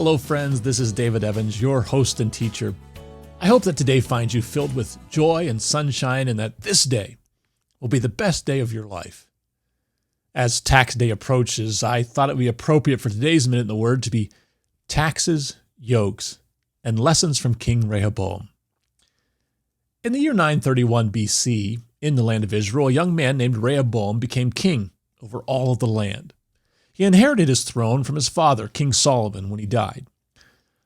Hello, friends. This is David Evans, your host and teacher. I hope that today finds you filled with joy and sunshine and that this day will be the best day of your life. As tax day approaches, I thought it would be appropriate for today's Minute in the Word to be Taxes, Yokes, and Lessons from King Rehoboam. In the year 931 BC, in the land of Israel, a young man named Rehoboam became king over all of the land. He inherited his throne from his father, King Solomon, when he died.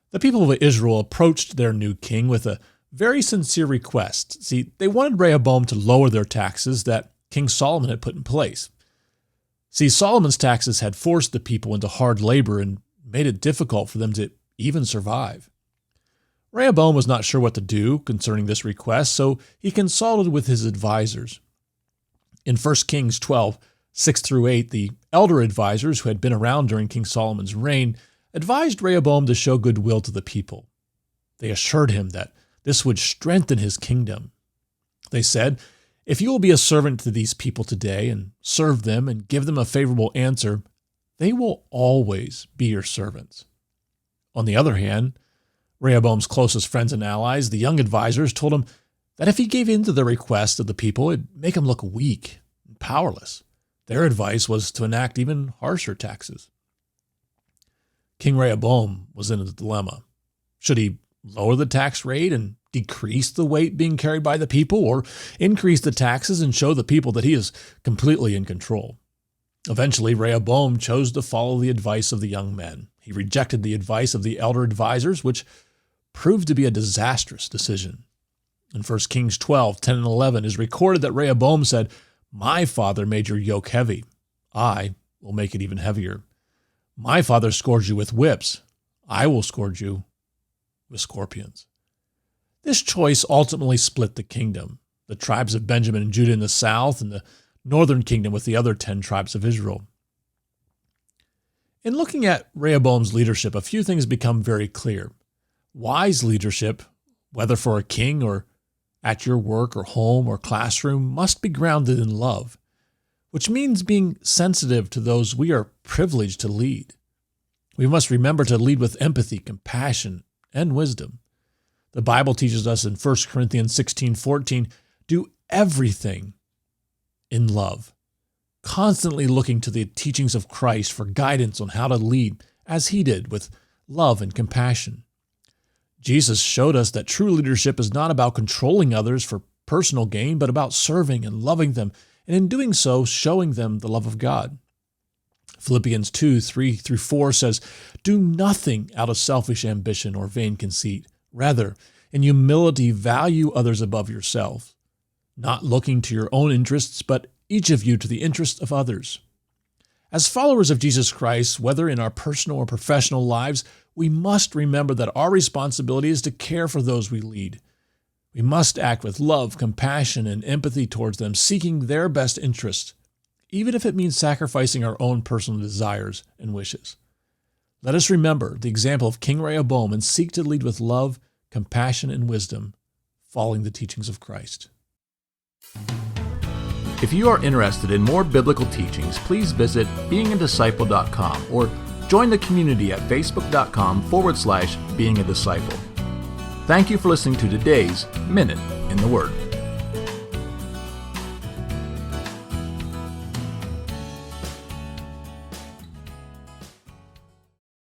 The people of Israel approached their new king with a very sincere request. See, they wanted Rehoboam to lower their taxes that King Solomon had put in place. See, Solomon's taxes had forced the people into hard labor and made it difficult for them to even survive. Rehoboam was not sure what to do concerning this request, so he consulted with his advisors. In 1 Kings 12, 6 through 8, the elder advisors who had been around during King Solomon's reign advised Rehoboam to show goodwill to the people. They assured him that this would strengthen his kingdom. They said, "If you will be a servant to these people today and serve them and give them a favorable answer, they will always be your servants." On the other hand, Rehoboam's closest friends and allies, the young advisors, told him that if he gave in to the request of the people, it'd make him look weak and powerless. Their advice was to enact even harsher taxes. King Rehoboam was in a dilemma. Should he lower the tax rate and decrease the weight being carried by the people, or increase the taxes and show the people that he is completely in control? Eventually, Rehoboam chose to follow the advice of the young men. He rejected the advice of the elder advisors, which proved to be a disastrous decision. In 1 Kings 12, 10 and 11, it is recorded that Rehoboam said, "My father made your yoke heavy. I will make it even heavier. My father scourged you with whips. I will scourge you with scorpions." This choice ultimately split the kingdom, the tribes of Benjamin and Judah in the south, and the northern kingdom with the other 10 tribes of Israel. In looking at Rehoboam's leadership, a few things become very clear. Wise leadership, whether for a king or at your work or home or classroom, must be grounded in love, which means being sensitive to those we are privileged to lead. We must remember to lead with empathy, compassion, and wisdom. The Bible teaches us in 1 Corinthians 16:14, do everything in love, constantly looking to the teachings of Christ for guidance on how to lead as he did, with love and compassion. Jesus showed us that true leadership is not about controlling others for personal gain, but about serving and loving them, and in doing so, showing them the love of God. Philippians 2, 3 through 4 says, "Do nothing out of selfish ambition or vain conceit. Rather, in humility, value others above yourself, not looking to your own interests, but each of you to the interest of others." As followers of Jesus Christ, whether in our personal or professional lives, we must remember that our responsibility is to care for those we lead. We must act with love, compassion, and empathy towards them, seeking their best interest, even if it means sacrificing our own personal desires and wishes. Let us remember the example of King Rehoboam and seek to lead with love, compassion, and wisdom, following the teachings of Christ. If you are interested in more biblical teachings, please visit beingadisciple.com or join the community at facebook.com/beingadisciple. Thank you for listening to today's Minute in the Word.